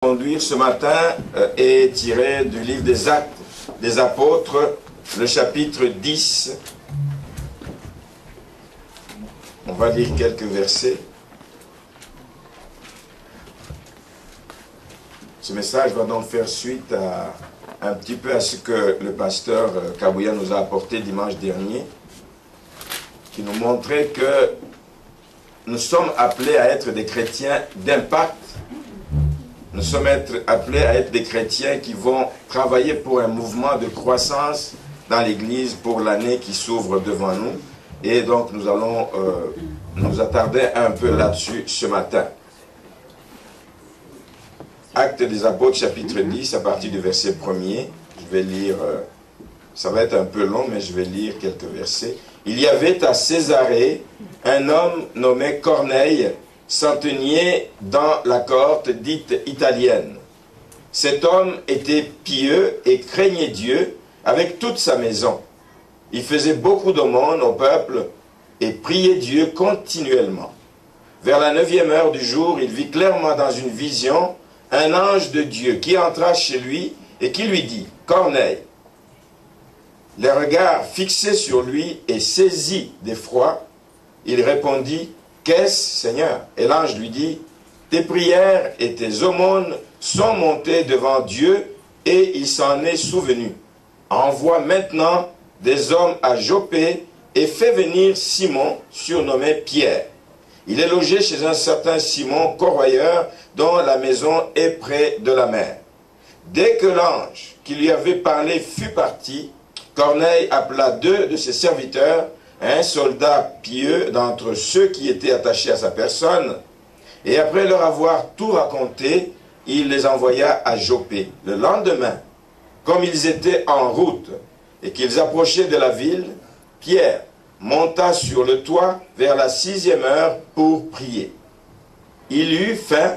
Conduire ce matin est tiré du livre des Actes des Apôtres, le chapitre 10. On va lire quelques versets. Ce message va donc faire suite un petit peu à ce que le pasteur Kabouya nous a apporté dimanche dernier, qui nous montrait que nous sommes appelés à être des chrétiens d'impact. Nous sommes appelés à être des chrétiens qui vont travailler pour un mouvement de croissance dans l'Église pour l'année qui s'ouvre devant nous. Et donc nous allons nous attarder un peu là-dessus ce matin. Actes des Apôtres, chapitre 10, à partir du verset 1er. Je vais lire, ça va être un peu long, mais je vais lire quelques versets. Il y avait à Césarée un homme nommé Corneille, centenier dans la cohorte dite italienne. Cet homme était pieux et craignait Dieu avec toute sa maison. Il faisait beaucoup d'aumônes au peuple et priait Dieu continuellement. Vers la 9e heure du jour, il vit clairement dans une vision un ange de Dieu qui entra chez lui et qui lui dit « Corneille ». Les regards fixés sur lui et saisi d'effroi, il répondit « Qu'est-ce, Seigneur ?» Et l'ange lui dit, « Tes prières et tes aumônes sont montées devant Dieu et il s'en est souvenu. Envoie maintenant des hommes à Joppé et fais venir Simon, surnommé Pierre. Il est logé chez un certain Simon, corroyeur, dont la maison est près de la mer. » Dès que l'ange qui lui avait parlé fut parti, Corneille appela 2 de ses serviteurs, un soldat pieux d'entre ceux qui étaient attachés à sa personne, et après leur avoir tout raconté, il les envoya à Joppé. Le lendemain, comme ils étaient en route et qu'ils approchaient de la ville, Pierre monta sur le toit vers la 6e heure pour prier. Il eut faim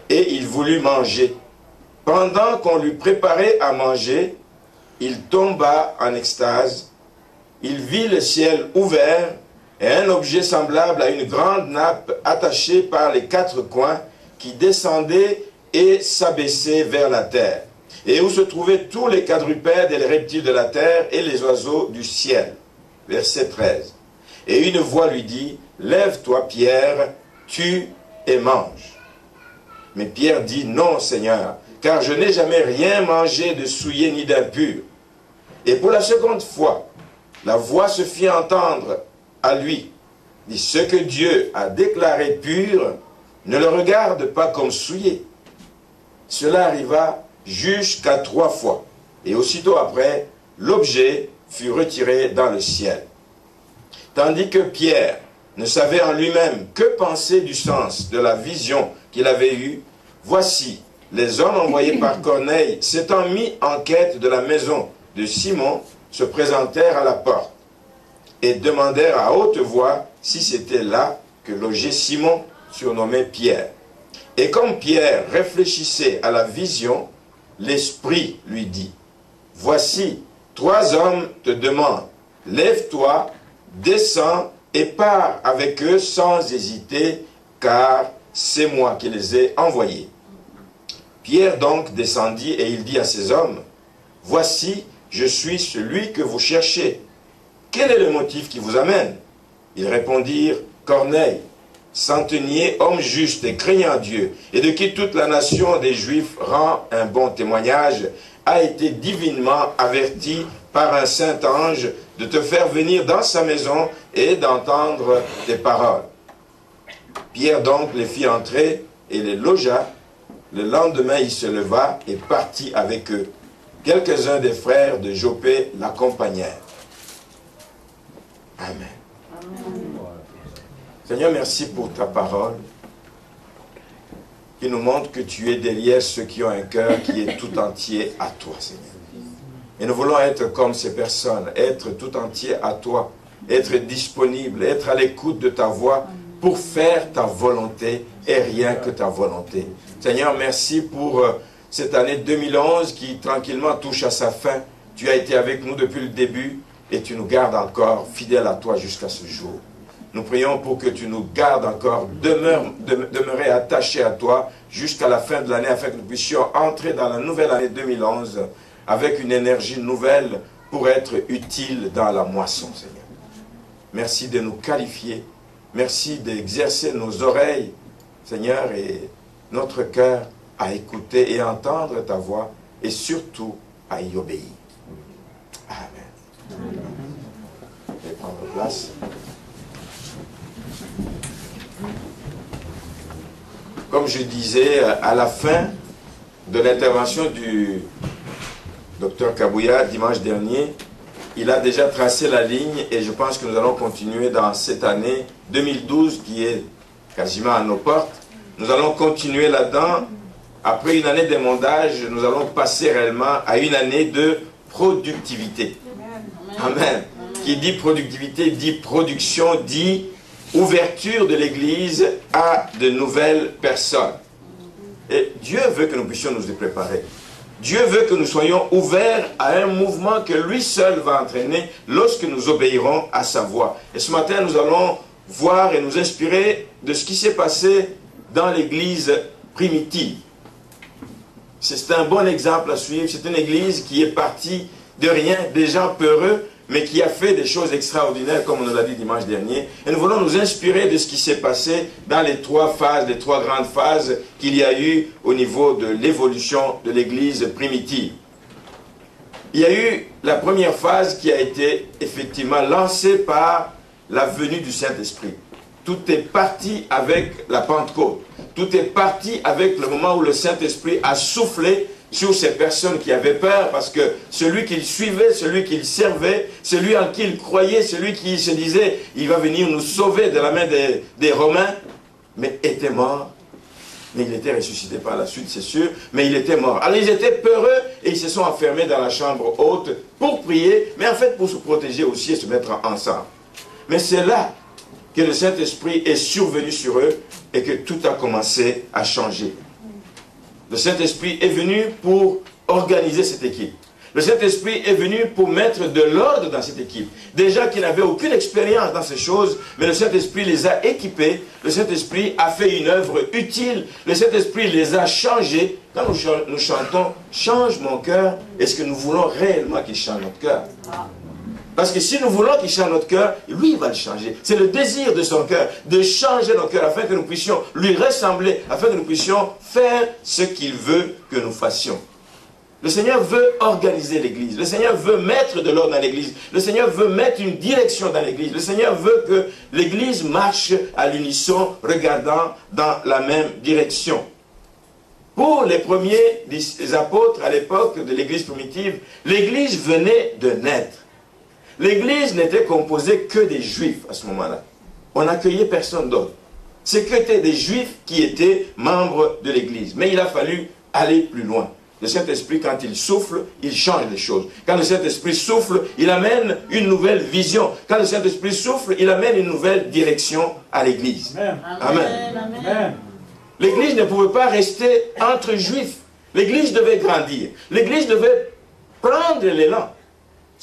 et il voulut manger. Pendant qu'on lui préparait à manger, il tomba en extase. Il vit le ciel ouvert et un objet semblable à une grande nappe attachée par les 4 coins qui descendait et s'abaissait vers la terre, et où se trouvaient tous les quadrupèdes et les reptiles de la terre et les oiseaux du ciel. Verset 13. Et une voix lui dit, « Lève-toi, Pierre, tue et mange. » Mais Pierre dit, « Non, Seigneur, car je n'ai jamais rien mangé de souillé ni d'impur. » Et pour la seconde fois, la voix se fit entendre à lui, dit, « Ce que Dieu a déclaré pur, ne le regarde pas comme souillé. » Cela arriva jusqu'à 3 fois. Et aussitôt après, l'objet fut retiré dans le ciel. Tandis que Pierre ne savait en lui-même que penser du sens de la vision qu'il avait eue, voici, les hommes envoyés par Corneille, s'étant mis en quête de la maison de Simon, se présentèrent à la porte et demandèrent à haute voix si c'était là que logeait Simon, surnommé Pierre. Et comme Pierre réfléchissait à la vision, l'Esprit lui dit, « Voici, 3 hommes te demandent, lève-toi, descends et pars avec eux sans hésiter, car c'est moi qui les ai envoyés. » Pierre donc descendit et il dit à ces hommes, « Voici, je suis celui que vous cherchez. Quel est le motif qui vous amène ?» Ils répondirent, « Corneille, centenier, homme juste et craignant Dieu, et de qui toute la nation des Juifs rend un bon témoignage, a été divinement averti par un saint ange de te faire venir dans sa maison et d'entendre tes paroles. » Pierre donc les fit entrer et les logea. Le lendemain, il se leva et partit avec eux. Quelques-uns des frères de Joppé l'accompagnèrent. Amen. Amen. Seigneur, merci pour ta parole qui nous montre que tu es derrière ceux qui ont un cœur qui est tout entier à toi, Seigneur. Et nous voulons être comme ces personnes, être tout entier à toi, être disponible, être à l'écoute de ta voix pour faire ta volonté et rien que ta volonté. Seigneur, merci pour cette année 2011 qui tranquillement touche à sa fin. Tu as été avec nous depuis le début et tu nous gardes encore fidèles à toi jusqu'à ce jour. Nous prions pour que tu nous gardes encore, demeurer attachés à toi jusqu'à la fin de l'année, afin que nous puissions entrer dans la nouvelle année 2011 avec une énergie nouvelle pour être utiles dans la moisson, Seigneur. Merci de nous qualifier. Merci d'exercer nos oreilles, Seigneur, et notre cœur à écouter et entendre ta voix et surtout à y obéir. Amen. Je vais prendre place. Comme je disais, à la fin de l'intervention du Dr Kabouya dimanche dernier, il a déjà tracé la ligne et je pense que nous allons continuer dans cette année 2012 qui est quasiment à nos portes. Nous allons continuer là-dedans. Après une année d'émondage, nous allons passer réellement à une année de productivité. Amen. Qui dit productivité, dit production, dit ouverture de l'Église à de nouvelles personnes. Et Dieu veut que nous puissions nous y préparer. Dieu veut que nous soyons ouverts à un mouvement que lui seul va entraîner lorsque nous obéirons à sa voix. Et ce matin, nous allons voir et nous inspirer de ce qui s'est passé dans l'Église primitive. C'est un bon exemple à suivre. C'est une Église qui est partie de rien, des gens peureux, mais qui a fait des choses extraordinaires, comme on nous l'a dit dimanche dernier. Et nous voulons nous inspirer de ce qui s'est passé dans les trois phases, les trois grandes phases qu'il y a eu au niveau de l'évolution de l'Église primitive. Il y a eu la première phase qui a été effectivement lancée par la venue du Saint-Esprit. Tout est parti avec la Pentecôte. Tout est parti avec le moment où le Saint-Esprit a soufflé sur ces personnes qui avaient peur, parce que celui qu'il suivait, celui qu'il servait, celui en qui il croyait, celui qui se disait « il va venir nous sauver de la main des Romains », mais était mort. Mais il était ressuscité par la suite, c'est sûr, mais il était mort. Alors ils étaient peureux et ils se sont enfermés dans la chambre haute pour prier, mais en fait pour se protéger aussi et se mettre ensemble. Mais c'est là que le Saint-Esprit est survenu sur eux et que tout a commencé à changer. Le Saint-Esprit est venu pour organiser cette équipe. Le Saint-Esprit est venu pour mettre de l'ordre dans cette équipe. Des gens qui n'avaient aucune expérience dans ces choses, mais le Saint-Esprit les a équipés. Le Saint-Esprit a fait une œuvre utile. Le Saint-Esprit les a changés. Quand nous chantons « Change mon cœur », est-ce que nous voulons réellement qu'il change notre cœur? Parce que si nous voulons qu'il change notre cœur, lui, il va le changer. C'est le désir de son cœur, de changer nos cœurs, afin que nous puissions lui ressembler, afin que nous puissions faire ce qu'il veut que nous fassions. Le Seigneur veut organiser l'Église. Le Seigneur veut mettre de l'ordre dans l'Église. Le Seigneur veut mettre une direction dans l'Église. Le Seigneur veut que l'Église marche à l'unisson, regardant dans la même direction. Pour les premiers apôtres à l'époque de l'Église primitive, l'Église venait de naître. L'Église n'était composée que des Juifs à ce moment-là. On n'accueillait personne d'autre. C'était des Juifs qui étaient membres de l'Église. Mais il a fallu aller plus loin. Le Saint-Esprit, quand il souffle, il change les choses. Quand le Saint-Esprit souffle, il amène une nouvelle vision. Quand le Saint-Esprit souffle, il amène une nouvelle direction à l'Église. Amen. Amen. Amen. L'Église ne pouvait pas rester entre Juifs. L'Église devait grandir. L'Église devait prendre l'élan.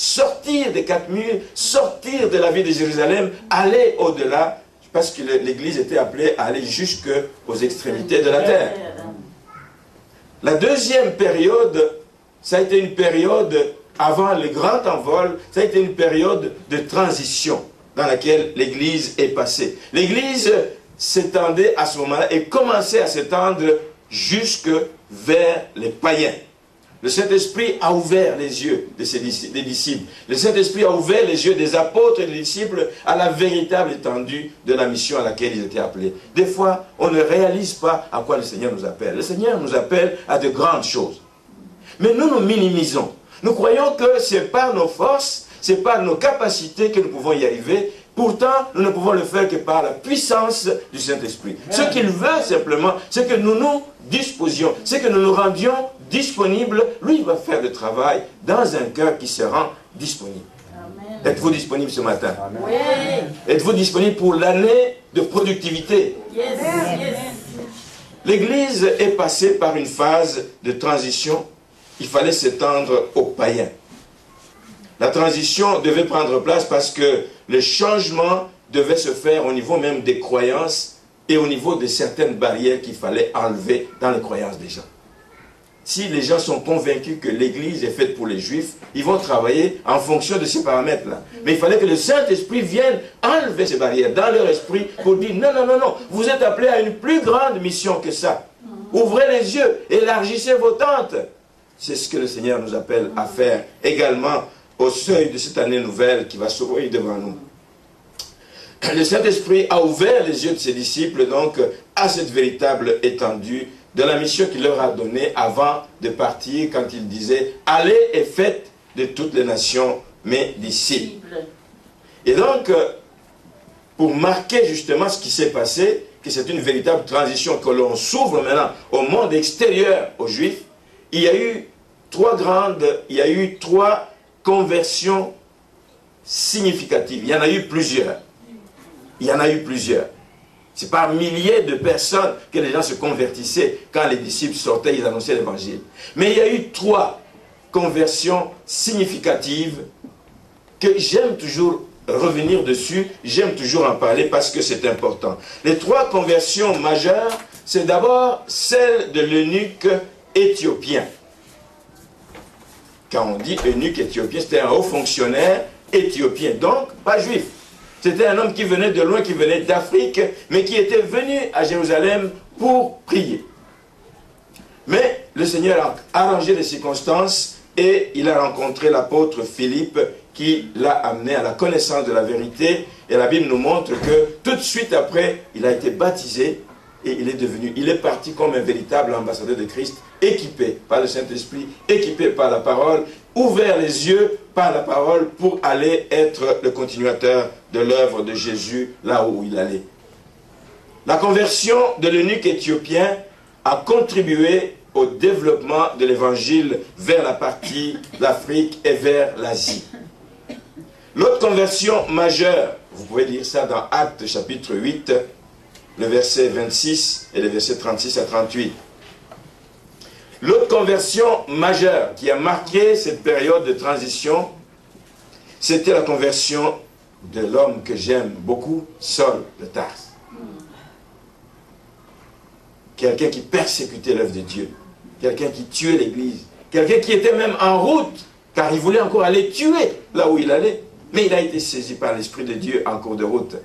Sortir des 4 murs, sortir de la ville de Jérusalem, aller au-delà, parce que l'Église était appelée à aller jusqu'aux extrémités de la terre. La deuxième période, ça a été une période avant le grand envol, ça a été une période de transition dans laquelle l'Église est passée. L'Église s'étendait à ce moment-là et commençait à s'étendre jusque vers les païens. Le Saint-Esprit a ouvert les yeux des disciples. Le Saint-Esprit a ouvert les yeux des apôtres et des disciples à la véritable étendue de la mission à laquelle ils étaient appelés. Des fois, on ne réalise pas à quoi le Seigneur nous appelle. Le Seigneur nous appelle à de grandes choses. Mais nous nous minimisons. Nous croyons que c'est par nos forces, c'est par nos capacités que nous pouvons y arriver. Pourtant, nous ne pouvons le faire que par la puissance du Saint-Esprit. Ce qu'il veut simplement, c'est que nous nous disposions, c'est que nous nous rendions disponibles. Lui, il va faire le travail dans un cœur qui se rend disponible. Êtes-vous disponible ce matin? Oui. Êtes-vous disponible pour l'année de productivité? Yes. Yes. L'Église est passée par une phase de transition. Il fallait s'étendre aux païens. La transition devait prendre place parce que le changement devait se faire au niveau même des croyances et au niveau de certaines barrières qu'il fallait enlever dans les croyances des gens. Si les gens sont convaincus que l'Église est faite pour les Juifs, ils vont travailler en fonction de ces paramètres-là. Mais il fallait que le Saint-Esprit vienne enlever ces barrières dans leur esprit pour dire non, non, non, non, vous êtes appelés à une plus grande mission que ça. Ouvrez les yeux, élargissez vos tentes. C'est ce que le Seigneur nous appelle à faire également au seuil de cette année nouvelle qui va s'ouvrir devant nous. Le Saint-Esprit a ouvert les yeux de ses disciples donc à cette véritable étendue de la mission qu'il leur a donnée avant de partir, quand il disait « Allez et faites de toutes les nations mes disciples ». Et donc, pour marquer justement ce qui s'est passé, que c'est une véritable transition, que l'on s'ouvre maintenant au monde extérieur aux Juifs, il y a eu trois conversions significatives. Il y en a eu plusieurs. C'est par milliers de personnes que les gens se convertissaient quand les disciples sortaient, ils annonçaient l'évangile. Mais il y a eu trois conversions significatives que j'aime toujours revenir dessus, j'aime toujours en parler parce que c'est important. Les trois conversions majeures, c'est d'abord celle de l'eunuque éthiopien. Quand on dit eunuque éthiopien, c'était un haut fonctionnaire éthiopien, donc pas juif. C'était un homme qui venait de loin, qui venait d'Afrique, mais qui était venu à Jérusalem pour prier. Mais le Seigneur a arrangé les circonstances et il a rencontré l'apôtre Philippe qui l'a amené à la connaissance de la vérité. Et la Bible nous montre que tout de suite après, il a été baptisé et il est parti comme un véritable ambassadeur de Christ, équipé par le Saint-Esprit, équipé par la parole, ouvert les yeux par la parole pour aller être le continuateur de l'œuvre de Jésus là où il allait. La conversion de l'eunuque éthiopien a contribué au développement de l'évangile vers la partie d'Afrique et vers l'Asie. L'autre conversion majeure, vous pouvez lire ça dans Actes chapitre 8, le verset 26 et le verset 36 à 38. L'autre conversion majeure qui a marqué cette période de transition, c'était la conversion de l'homme que j'aime beaucoup, Saul de Tarse. Quelqu'un qui persécutait l'œuvre de Dieu, quelqu'un qui tuait l'Église, quelqu'un qui était même en route, car il voulait encore aller tuer là où il allait. Mais il a été saisi par l'Esprit de Dieu en cours de route.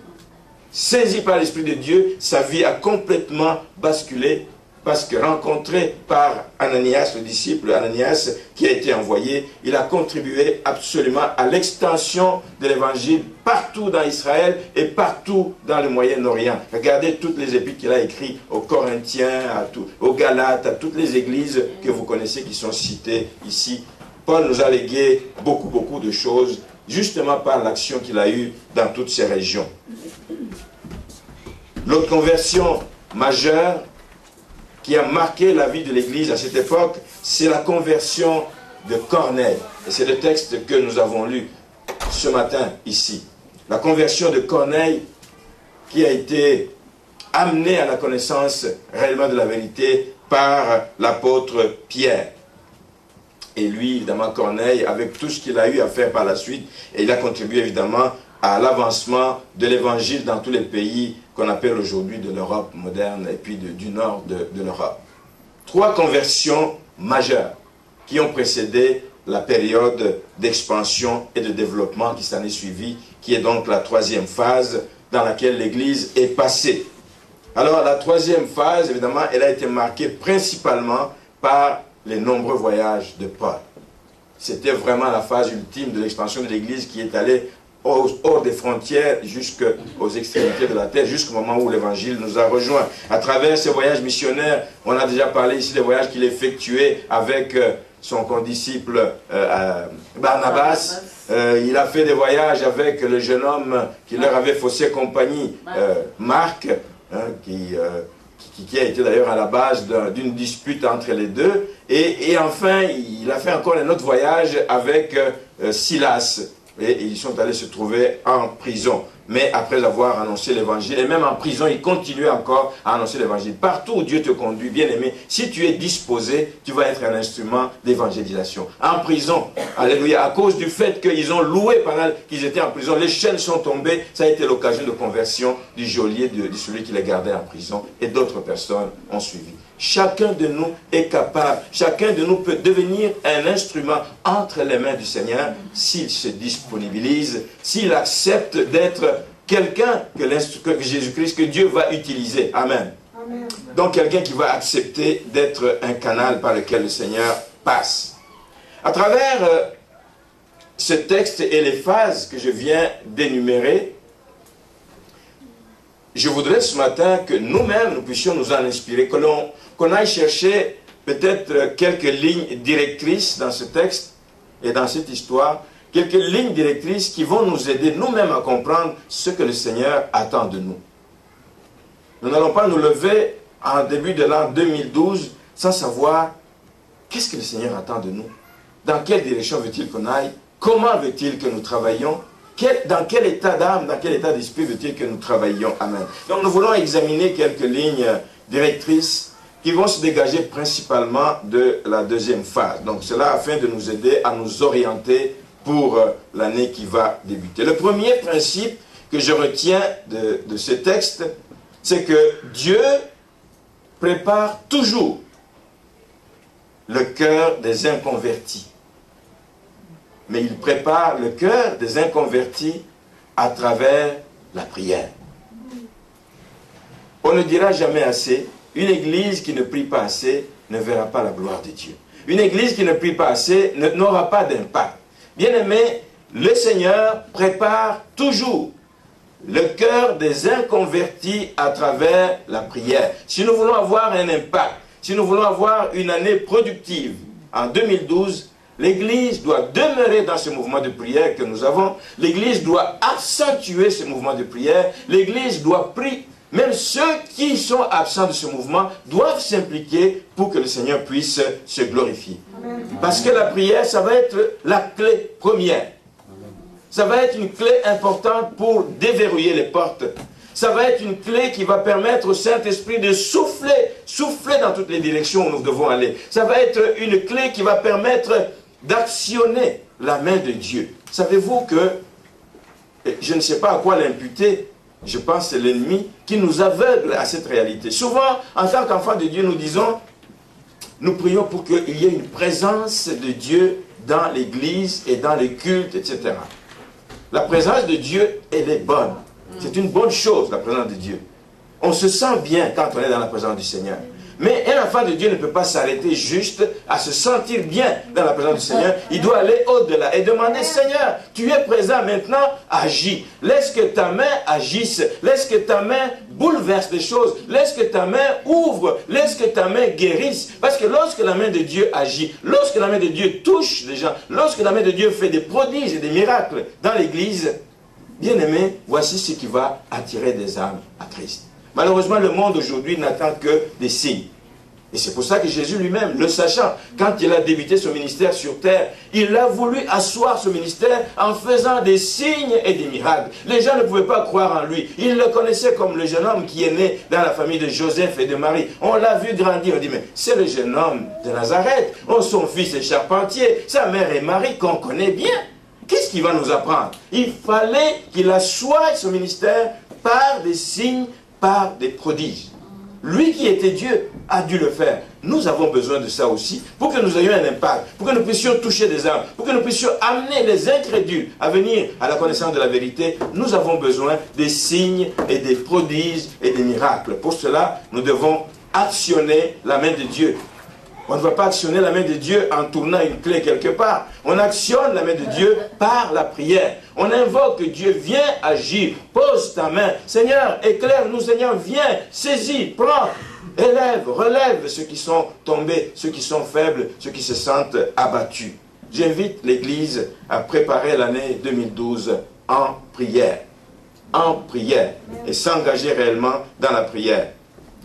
Saisi par l'Esprit de Dieu, sa vie a complètement basculé parce que rencontré par Ananias, le disciple Ananias qui a été envoyé, il a contribué absolument à l'extension de l'évangile partout dans Israël et partout dans le Moyen-Orient. Regardez toutes les épîtres qu'il a écrites aux Corinthiens, aux Galates, à toutes les églises que vous connaissez qui sont citées ici. Paul nous a légué beaucoup de choses justement par l'action qu'il a eue dans toutes ces régions. L'autre conversion majeure qui a marqué la vie de l'Église à cette époque, c'est la conversion de Corneille. Et c'est le texte que nous avons lu ce matin ici. La conversion de Corneille qui a été amenée à la connaissance réellement de la vérité par l'apôtre Pierre. Et lui, évidemment, Corneille, avec tout ce qu'il a eu à faire par la suite, et il a contribué évidemment à l'avancement de l'évangile dans tous les pays qu'on appelle aujourd'hui de l'Europe moderne et puis du nord de l'Europe. Trois conversions majeures qui ont précédé la période d'expansion et de développement qui s'en est suivie, qui est donc la troisième phase dans laquelle l'Église est passée. Alors la troisième phase, évidemment, elle a été marquée principalement par les nombreux voyages de Paul. C'était vraiment la phase ultime de l'expansion de l'Église qui est allée hors des frontières jusqu'aux extrémités de la terre, jusqu'au moment où l'Évangile nous a rejoints. À travers ces voyages missionnaires, on a déjà parlé ici des voyages qu'il effectuait avec son condisciple Barnabas. Il a fait des voyages avec le jeune homme qui leur avait faussé compagnie, Marc, qui a été d'ailleurs à la base d'une dispute entre les deux. Et enfin, il a fait encore un autre voyage avec Silas, Et ils sont allés se trouver en prison. Mais après avoir annoncé l'évangile, et même en prison, ils continuaient encore à annoncer l'évangile. Partout où Dieu te conduit, bien aimé, si tu es disposé, tu vas être un instrument d'évangélisation. En prison, alléluia, à cause du fait qu'ils ont loué pendant qu'ils étaient en prison, les chaînes sont tombées, ça a été l'occasion de conversion du geôlier, de celui qui les gardait en prison, et d'autres personnes ont suivi. Chacun de nous est capable, chacun de nous peut devenir un instrument entre les mains du Seigneur s'il se disponibilise, s'il accepte d'être quelqu'un que Jésus-Christ, que Dieu va utiliser. Amen. Amen. Donc quelqu'un qui va accepter d'être un canal par lequel le Seigneur passe. À travers ce texte et les phases que je viens d'énumérer, je voudrais ce matin que nous-mêmes, nous puissions nous en inspirer, qu'on aille chercher peut-être quelques lignes directrices dans ce texte et dans cette histoire, quelques lignes directrices qui vont nous aider nous-mêmes à comprendre ce que le Seigneur attend de nous. Nous n'allons pas nous lever en début de l'an 2012 sans savoir qu'est-ce que le Seigneur attend de nous, dans quelle direction veut-il qu'on aille, comment veut-il que nous travaillions, dans quel état d'âme, dans quel état d'esprit veut-il que nous travaillions. Amen. Donc nous voulons examiner quelques lignes directrices qui vont se dégager principalement de la deuxième phase. Donc cela afin de nous aider à nous orienter pour l'année qui va débuter. Le premier principe que je retiens de ce texte, c'est que Dieu prépare toujours le cœur des inconvertis. Mais il prépare le cœur des inconvertis à travers la prière. On ne dira jamais assez, une église qui ne prie pas assez ne verra pas la gloire de Dieu. Une église qui ne prie pas assez n'aura pas d'impact. Bien-aimé, le Seigneur prépare toujours le cœur des inconvertis à travers la prière. Si nous voulons avoir un impact, si nous voulons avoir une année productive en 2012, l'Église doit demeurer dans ce mouvement de prière que nous avons. L'Église doit accentuer ce mouvement de prière. L'Église doit prier. Même ceux qui sont absents de ce mouvement doivent s'impliquer pour que le Seigneur puisse se glorifier. Amen. Parce que la prière, ça va être la clé première. Ça va être une clé importante pour déverrouiller les portes. Ça va être une clé qui va permettre au Saint-Esprit de souffler dans toutes les directions où nous devons aller. Ça va être une clé qui va permettre d'actionner la main de Dieu. Savez-vous que, je ne sais pas à quoi l'imputer, je pense que c'est l'ennemi qui nous aveugle à cette réalité. Souvent, en tant qu'enfants de Dieu, nous disons, nous prions pour qu'il y ait une présence de Dieu dans l'église et dans les cultes, etc. La présence de Dieu, elle est bonne. C'est une bonne chose, la présence de Dieu. On se sent bien quand on est dans la présence du Seigneur. Mais un enfant de Dieu ne peut pas s'arrêter juste à se sentir bien dans la présence du Seigneur. Il doit aller au-delà et demander, Seigneur, tu es présent maintenant, agis. Laisse que ta main agisse. Laisse que ta main bouleverse les choses. Laisse que ta main ouvre. Laisse que ta main guérisse. Parce que lorsque la main de Dieu agit, lorsque la main de Dieu touche les gens, lorsque la main de Dieu fait des prodiges et des miracles dans l'église, bien aimé, voici ce qui va attirer des âmes à Christ. Malheureusement, le monde aujourd'hui n'attend que des signes. Et c'est pour ça que Jésus lui-même, le sachant, quand il a débuté son ministère sur terre, il a voulu asseoir ce ministère en faisant des signes et des miracles. Les gens ne pouvaient pas croire en lui. Ils le connaissaient comme le jeune homme qui est né dans la famille de Joseph et de Marie. On l'a vu grandir. On dit, mais c'est le jeune homme de Nazareth. Oh, son fils est charpentier. Sa mère est Marie, qu'on connaît bien. Qu'est-ce qu'il va nous apprendre? Il fallait qu'il assoie son ministère par des signes, par des prodiges. Lui qui était Dieu a dû le faire. Nous avons besoin de ça aussi pour que nous ayons un impact, pour que nous puissions toucher des âmes, pour que nous puissions amener les incrédules à venir à la connaissance de la vérité. Nous avons besoin des signes et des prodiges et des miracles. Pour cela, nous devons actionner la main de Dieu. On ne va pas actionner la main de Dieu en tournant une clé quelque part. On actionne la main de Dieu par la prière. On invoque que Dieu vient agir. Pose ta main. Seigneur, éclaire-nous. Seigneur, viens, saisis, prends, élève, relève ceux qui sont tombés, ceux qui sont faibles, ceux qui se sentent abattus. J'invite l'Église à préparer l'année 2012 en prière. En prière. Et s'engager réellement dans la prière.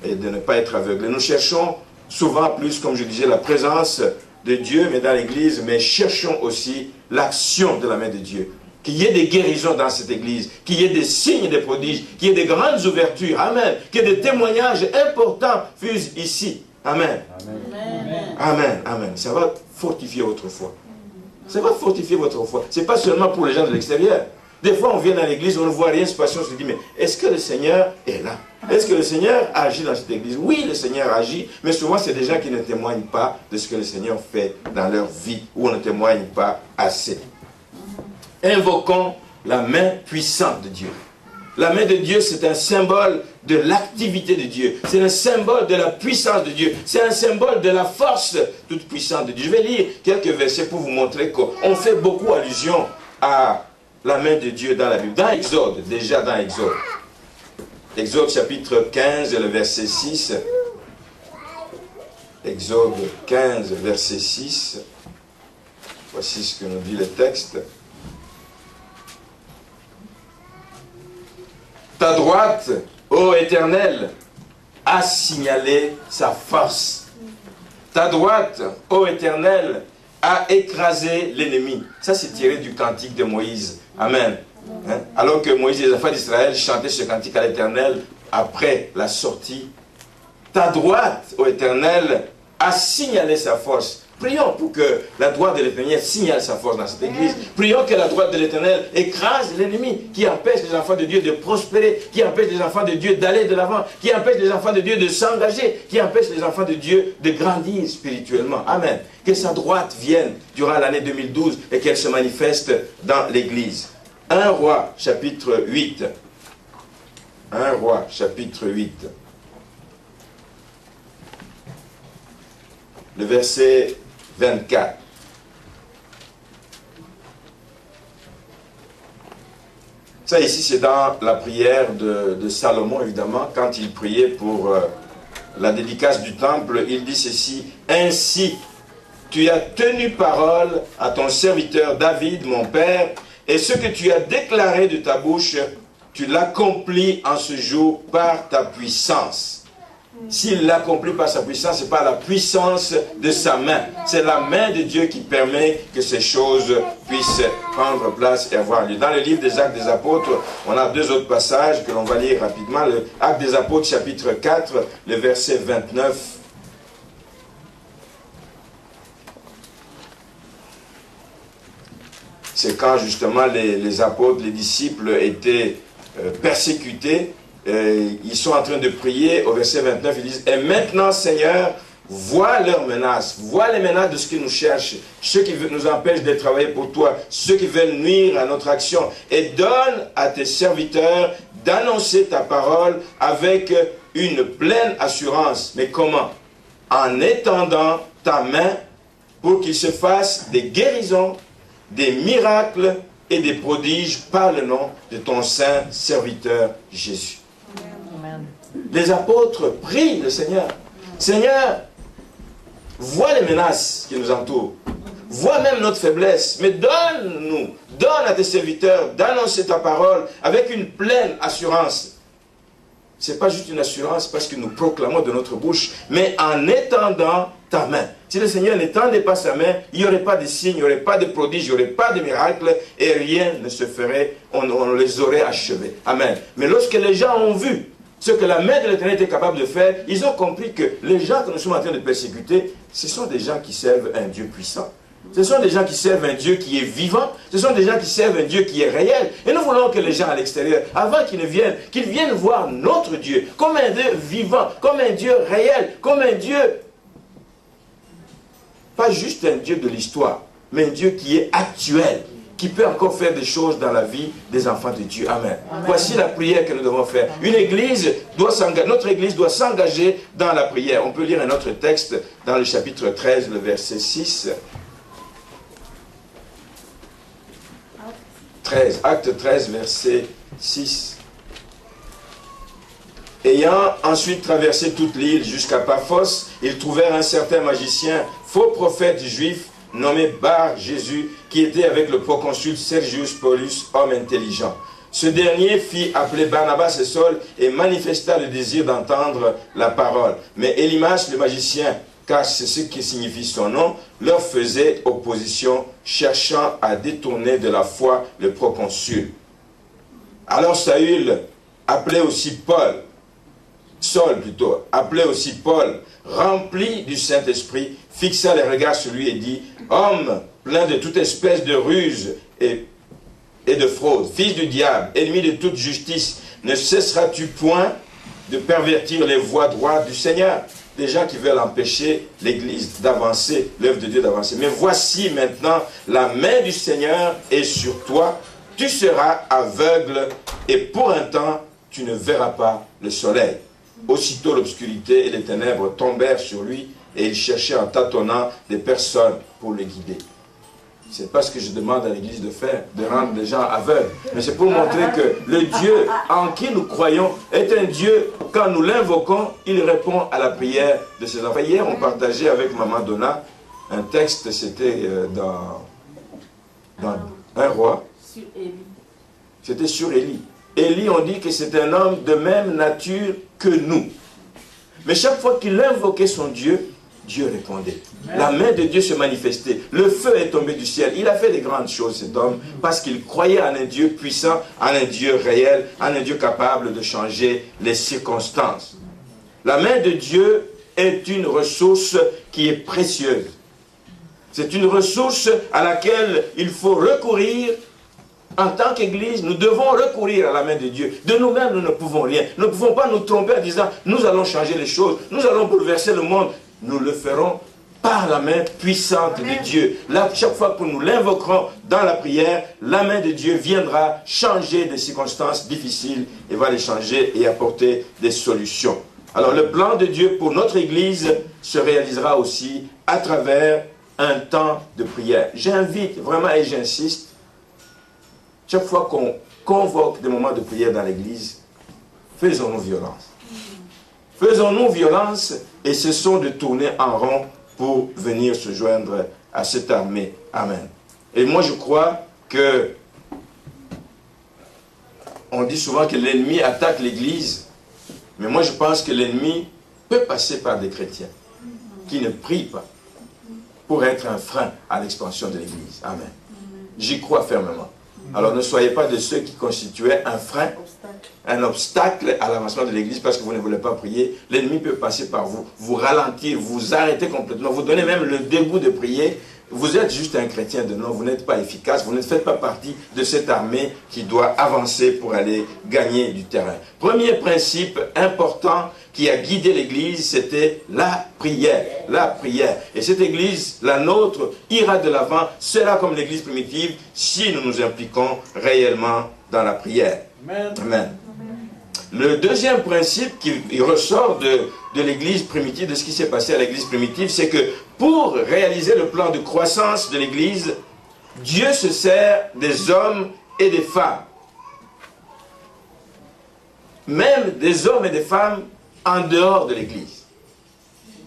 Et de ne pas être aveuglé. Nous cherchons souvent plus, comme je disais, la présence de Dieu, mais dans l'Église, mais cherchons aussi l'action de la main de Dieu. Qu'il y ait des guérisons dans cette église, qu'il y ait des signes, des prodiges, qu'il y ait des grandes ouvertures. Amen. Qu'il y ait des témoignages importants fusent ici. Amen. Amen. Amen. Amen. Ça va fortifier votre foi. Ça va fortifier votre foi. Ce n'est pas seulement pour les gens de l'extérieur. Des fois, on vient dans l'église, on ne voit rien se passer, on se dit, mais est-ce que le Seigneur est là? Est-ce que le Seigneur agit dans cette église? Oui, le Seigneur agit, mais souvent, c'est des gens qui ne témoignent pas de ce que le Seigneur fait dans leur vie, ou on ne témoigne pas assez. Invoquons la main puissante de Dieu. La main de Dieu, c'est un symbole de l'activité de Dieu. C'est un symbole de la puissance de Dieu. C'est un symbole de la force toute puissante de Dieu. Je vais lire quelques versets pour vous montrer qu'on fait beaucoup allusion à la main de Dieu dans la Bible. Dans Exode, déjà dans Exode. Exode chapitre 15, le verset 6. Exode 15, verset 6. Voici ce que nous dit le texte. Ta droite, ô Éternel, a signalé sa force. Ta droite, ô Éternel, a écrasé l'ennemi. Ça, c'est tiré du cantique de Moïse. Amen. Hein? Alors que Moïse et les enfants d'Israël chantaient ce cantique à l'Éternel après la sortie. Ta droite, ô Éternel, a signalé sa force. Prions pour que la droite de l'Éternel signale sa force dans cette église. Prions que la droite de l'Éternel écrase l'ennemi qui empêche les enfants de Dieu de prospérer, qui empêche les enfants de Dieu d'aller de l'avant, qui empêche les enfants de Dieu de s'engager, qui empêche les enfants de Dieu de grandir spirituellement. Amen. Que sa droite vienne durant l'année 2012 et qu'elle se manifeste dans l'église. 1 Roi, chapitre 8. 1 Roi, chapitre 8. Le verset 24. Ça ici c'est dans la prière de Salomon évidemment, quand il priait pour la dédicace du temple, il dit ceci: ainsi tu as tenu parole à ton serviteur David mon père, et ce que tu as déclaré de ta bouche, tu l'accomplis en ce jour par ta puissance. S'il l'accomplit par sa puissance, ce n'est pas la puissance de sa main. C'est la main de Dieu qui permet que ces choses puissent prendre place et avoir lieu. Dans le livre des Actes des Apôtres, on a deux autres passages que l'on va lire rapidement. Le Actes des Apôtres, chapitre 4, le verset 29. C'est quand justement les apôtres, les disciples étaient persécutés. Ils sont en train de prier. Au verset 29, ils disent: et maintenant, Seigneur, vois leurs menaces, vois les menaces de ce qui nous cherche, ceux qui nous empêchent de travailler pour toi, ceux qui veulent nuire à notre action, et donne à tes serviteurs d'annoncer ta parole avec une pleine assurance. Mais comment? En étendant ta main pour qu'il se fasse des guérisons, des miracles et des prodiges par le nom de ton saint serviteur Jésus. Amen. Les apôtres prient le Seigneur. Seigneur, vois les menaces qui nous entourent. Vois même notre faiblesse. Mais donne à tes serviteurs d'annoncer ta parole avec une pleine assurance. Ce n'est pas juste une assurance parce que nous proclamons de notre bouche, mais en étendant ta main. Si le Seigneur n'étendait pas sa main, il n'y aurait pas de signes, il n'y aurait pas de prodiges, il n'y aurait pas de miracles, et rien ne se ferait, on les aurait achevés. Amen. Mais lorsque les gens ont vu ce que la main de l'Éternel était capable de faire, ils ont compris que les gens que nous sommes en train de persécuter, ce sont des gens qui servent un Dieu puissant. Ce sont des gens qui servent un Dieu qui est vivant. Ce sont des gens qui servent un Dieu qui est réel. Et nous voulons que les gens à l'extérieur, avant qu'ils viennent voir notre Dieu comme un Dieu vivant, comme un Dieu réel, comme un Dieu, pas juste un Dieu de l'histoire, mais un Dieu qui est actuel, qui peut encore faire des choses dans la vie des enfants de Dieu. Amen. Amen. Voici la prière que nous devons faire. Une église doit s'engager, notre église doit s'engager dans la prière. On peut lire un autre texte dans le chapitre 13, le verset 6. 13, acte 13, verset 6. Ayant ensuite traversé toute l'île jusqu'à Paphos, ils trouvèrent un certain magicien, faux prophète juif, nommé Bar Jésus, qui était avec le proconsul Sergius Paulus, homme intelligent. Ce dernier fit appeler Barnabas et Saul et manifesta le désir d'entendre la parole. Mais Élymas, le magicien, car c'est ce qui signifie son nom, leur faisait opposition, cherchant à détourner de la foi le proconsul. Alors Saül, appelé aussi Paul, Saul plutôt, appelé aussi Paul, rempli du Saint-Esprit, fixa les regards sur lui et dit, « Homme plein de toute espèce de ruse et de fraude, fils du diable, ennemi de toute justice, ne cesseras-tu point de pervertir les voies droites du Seigneur ?» Des gens qui veulent empêcher l'Église d'avancer, l'œuvre de Dieu d'avancer. Mais voici maintenant, la main du Seigneur est sur toi, tu seras aveugle et pour un temps, tu ne verras pas le soleil. Aussitôt l'obscurité et les ténèbres tombèrent sur lui et il cherchait en tâtonnant des personnes pour le guider. Ce n'est pas ce que je demande à l'Église de faire, de rendre les gens aveugles. Mais c'est pour montrer que le Dieu en qui nous croyons est un Dieu, quand nous l'invoquons, il répond à la prière de ses enfants. Hier, on partageait avec Maman Donna un texte, c'était dans un roi. Sur Élie. C'était sur Élie. Élie, on dit que c'est un homme de même nature que nous. Mais chaque fois qu'il invoquait son Dieu, Dieu répondait. La main de Dieu se manifestait. Le feu est tombé du ciel. Il a fait des grandes choses, cet homme, parce qu'il croyait en un Dieu puissant, en un Dieu réel, en un Dieu capable de changer les circonstances. La main de Dieu est une ressource qui est précieuse. C'est une ressource à laquelle il faut recourir. En tant qu'Église, nous devons recourir à la main de Dieu. De nous-mêmes, nous ne pouvons rien. Nous ne pouvons pas nous tromper en disant, nous allons changer les choses, nous allons bouleverser le monde. Nous le ferons par la main puissante de Dieu. Là, chaque fois que nous l'invoquerons dans la prière, la main de Dieu viendra changer des circonstances difficiles et va les changer et apporter des solutions. Alors, le plan de Dieu pour notre Église se réalisera aussi à travers un temps de prière. J'invite vraiment et j'insiste, chaque fois qu'on convoque des moments de prière dans l'Église, faisons-nous violence. Faisons-nous violence et cessons de tourner en rond pour venir se joindre à cette armée. Amen. Et moi je crois que on dit souvent que l'ennemi attaque l'Église, mais moi je pense que l'ennemi peut passer par des chrétiens qui ne prient pas pour être un frein à l'expansion de l'Église. Amen. J'y crois fermement. Alors ne soyez pas de ceux qui constituaient un frein, un obstacle à l'avancement de l'Église parce que vous ne voulez pas prier. L'ennemi peut passer par vous, vous ralentir, vous arrêter complètement, vous donner même le dégoût de prier. Vous êtes juste un chrétien de nom, vous n'êtes pas efficace, vous ne faites pas partie de cette armée qui doit avancer pour aller gagner du terrain. Premier principe important qui a guidé l'Église, c'était la prière. La prière. Et cette Église, la nôtre, ira de l'avant, sera comme l'Église primitive si nous nous impliquons réellement dans la prière. Amen. Amen. Le deuxième principe qui ressort de l'Église primitive, de ce qui s'est passé à l'Église primitive, c'est que pour réaliser le plan de croissance de l'Église, Dieu se sert des hommes et des femmes. Même des hommes et des femmes en dehors de l'Église.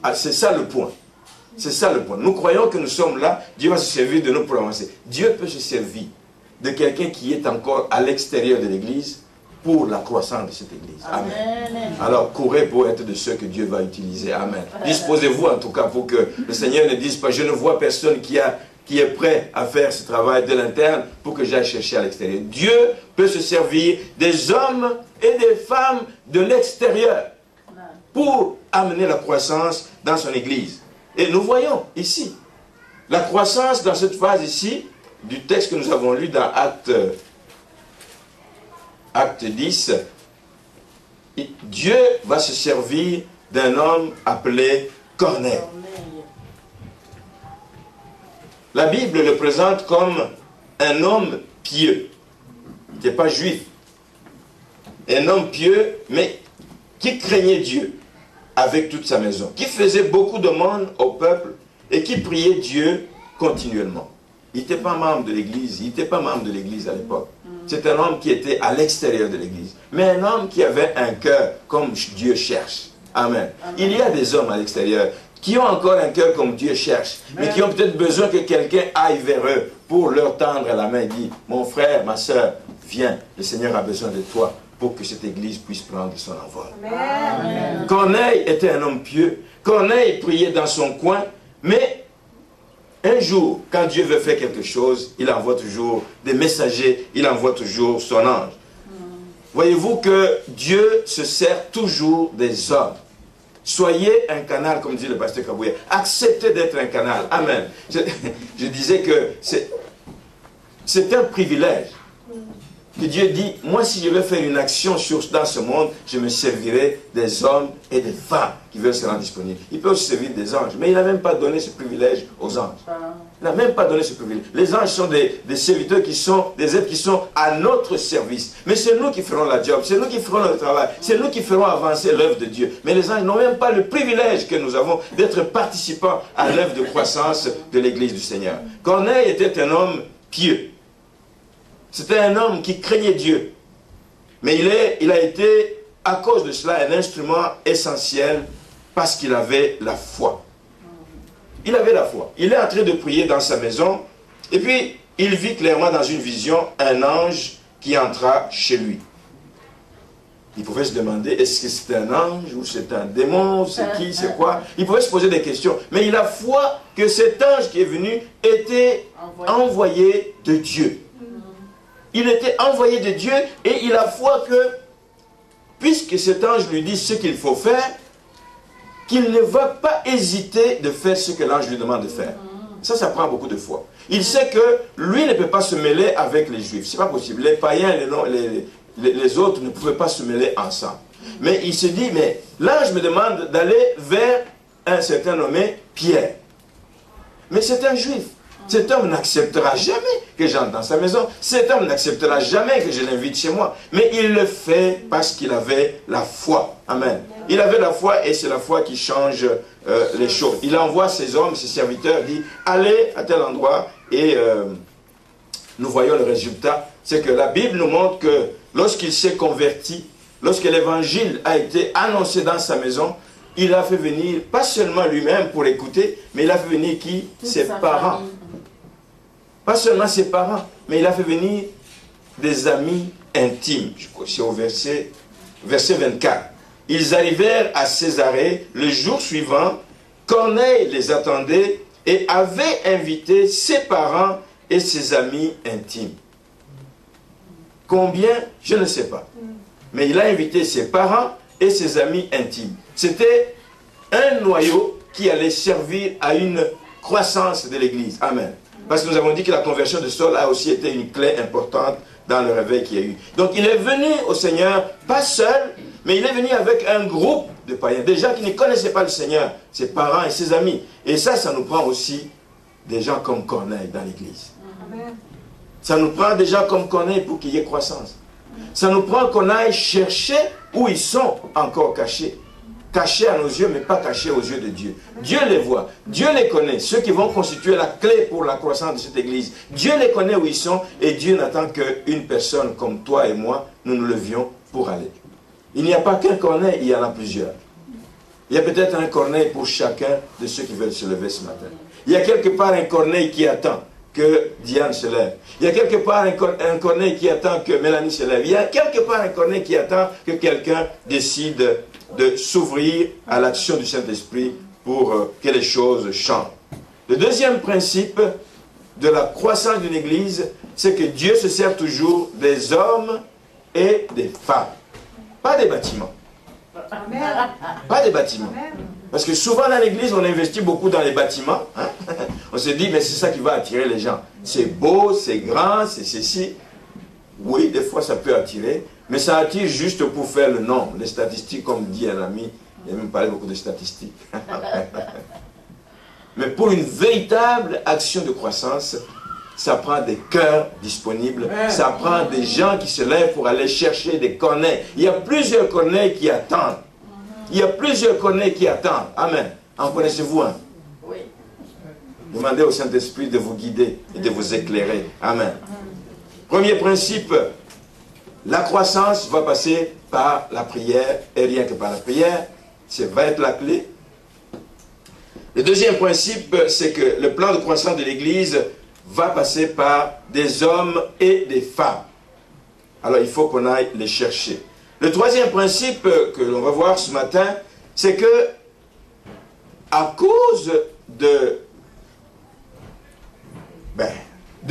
Ah, c'est ça le point. C'est ça le point. Nous croyons que nous sommes là, Dieu va se servir de nous pour avancer. Dieu peut se servir de quelqu'un qui est encore à l'extérieur de l'Église pour la croissance de cette Église. Amen. Amen. Alors, courez pour être de ceux que Dieu va utiliser. Amen. Disposez-vous en tout cas pour que le Seigneur ne dise pas, je ne vois personne qui est prêt à faire ce travail de l'interne pour que j'aille chercher à l'extérieur. Dieu peut se servir des hommes et des femmes de l'extérieur pour amener la croissance dans son Église. Et nous voyons ici, la croissance dans cette phase ici, du texte que nous avons lu dans Acte 10, Dieu va se servir d'un homme appelé Corneille. La Bible le présente comme un homme pieux. Il n'était pas juif. Un homme pieux, mais qui craignait Dieu avec toute sa maison. Qui faisait beaucoup de monde au peuple et qui priait Dieu continuellement. Il n'était pas membre de l'Église. Il n'était pas membre de l'Église à l'époque. C'est un homme qui était à l'extérieur de l'Église. Mais un homme qui avait un cœur comme Dieu cherche. Amen. Il y a des hommes à l'extérieur qui ont encore un cœur comme Dieu cherche, mais qui ont peut-être besoin que quelqu'un aille vers eux pour leur tendre la main et dire, mon frère, ma soeur, viens, le Seigneur a besoin de toi pour que cette Église puisse prendre son envol. Corneille était un homme pieux, Corneille priait dans son coin, mais un jour, quand Dieu veut faire quelque chose, il envoie toujours des messagers, il envoie toujours son ange. Voyez-vous que Dieu se sert toujours des hommes. Soyez un canal, comme dit le pasteur Kabouya. Acceptez d'être un canal. Amen. Je disais que c'est un privilège. Que Dieu dit, moi si je veux faire une action dans ce monde, je me servirai des hommes et des femmes qui veulent se rendre disponibles. Il peut aussi servir des anges, mais il n'a même pas donné ce privilège aux anges. Il n'a même pas donné ce privilège. Les anges sont des serviteurs qui sont, des êtres qui sont à notre service. Mais c'est nous qui ferons la job, c'est nous qui ferons le travail, c'est nous qui ferons avancer l'œuvre de Dieu. Mais les anges n'ont même pas le privilège que nous avons d'être participants à l'œuvre de croissance de l'Église du Seigneur. Corneille était un homme pieux. C'était un homme qui craignait Dieu. Mais il a été, à cause de cela, un instrument essentiel parce qu'il avait la foi. Il avait la foi. Il est en train de prier dans sa maison et puis il vit clairement dans une vision un ange qui entra chez lui. Il pouvait se demander, est-ce que c'est un ange ou c'est un démon, c'est qui, c'est quoi? Il pouvait se poser des questions. Mais il a foi que cet ange qui est venu était envoyé de Dieu. Il était envoyé de Dieu et il a foi que, puisque cet ange lui dit ce qu'il faut faire, qu'il ne va pas hésiter de faire ce que l'ange lui demande de faire. Ça prend beaucoup de foi. Il sait que lui ne peut pas se mêler avec les Juifs. C'est pas possible. Les païens, les autres ne pouvaient pas se mêler ensemble. Mais il se dit, mais l'ange me demande d'aller vers un certain nommé Pierre. Mais c'est un Juif. Cet homme n'acceptera jamais que j'entre dans sa maison. Cet homme n'acceptera jamais que je l'invite chez moi. Mais il le fait parce qu'il avait la foi. Amen. Il avait la foi et c'est la foi qui change les choses. Il envoie ses hommes, ses serviteurs, dit allez à tel endroit et nous voyons le résultat. C'est que la Bible nous montre que lorsqu'il s'est converti, lorsque l'évangile a été annoncé dans sa maison, il a fait venir, pas seulement lui-même pour écouter, mais il a fait venir qui? Ses parents. Pas seulement ses parents, mais il a fait venir des amis intimes. Je crois que c'est au verset 24. Ils arrivèrent à Césarée le jour suivant. Corneille les attendait et avait invité ses parents et ses amis intimes. Combien? Je ne sais pas. Mais il a invité ses parents et ses amis intimes. C'était un noyau qui allait servir à une croissance de l'Église. Amen. Parce que nous avons dit que la conversion de Saul a aussi été une clé importante dans le réveil qu'il y a eu. Donc il est venu au Seigneur, pas seul, mais il est venu avec un groupe de païens, des gens qui ne connaissaient pas le Seigneur, ses parents et ses amis. Et ça nous prend aussi des gens comme Corneille dans l'Église. Ça nous prend des gens comme Corneille pour qu'il y ait croissance. Ça nous prend qu'on aille chercher où ils sont encore cachés. Cachés à nos yeux, mais pas cachés aux yeux de Dieu. Dieu les voit, Dieu les connaît, ceux qui vont constituer la clé pour la croissance de cette église. Dieu les connaît où ils sont et Dieu n'attend qu'une personne comme toi et moi, nous nous levions pour aller. Il n'y a pas qu'un Corneille, il y en a plusieurs. Il y a peut-être un Corneille pour chacun de ceux qui veulent se lever ce matin. Il y a quelque part un Corneille qui attend que Diane se lève. Il y a quelque part un Corneille qui attend que Mélanie se lève. Il y a quelque part un Corneille qui attend que quelqu'un décide de s'ouvrir à l'action du Saint-Esprit pour que les choses changent. Le deuxième principe de la croissance d'une église, c'est que Dieu se sert toujours des hommes et des femmes. Pas des bâtiments. Amen. Pas des bâtiments. Amen. Parce que souvent dans l'église, on investit beaucoup dans les bâtiments. Hein? On se dit, mais c'est ça qui va attirer les gens. C'est beau, c'est grand, c'est ceci. Oui, des fois ça peut attirer, mais ça attire juste pour faire le nom. Les statistiques, comme dit un ami, il a même parlé beaucoup de statistiques. Mais pour une véritable action de croissance, ça prend des cœurs disponibles, ça prend des gens qui se lèvent pour aller chercher des Corneilles. Il y a plusieurs Corneilles qui attendent. Il y a plusieurs Corneilles qui attendent. Amen. En connaissez-vous un? Oui. Demandez au Saint-Esprit de vous guider et de vous éclairer. Amen. Premier principe, la croissance va passer par la prière, et rien que par la prière, ça va être la clé. Le deuxième principe, c'est que le plan de croissance de l'Église va passer par des hommes et des femmes. Alors il faut qu'on aille les chercher. Le troisième principe que l'on va voir ce matin, c'est que à cause de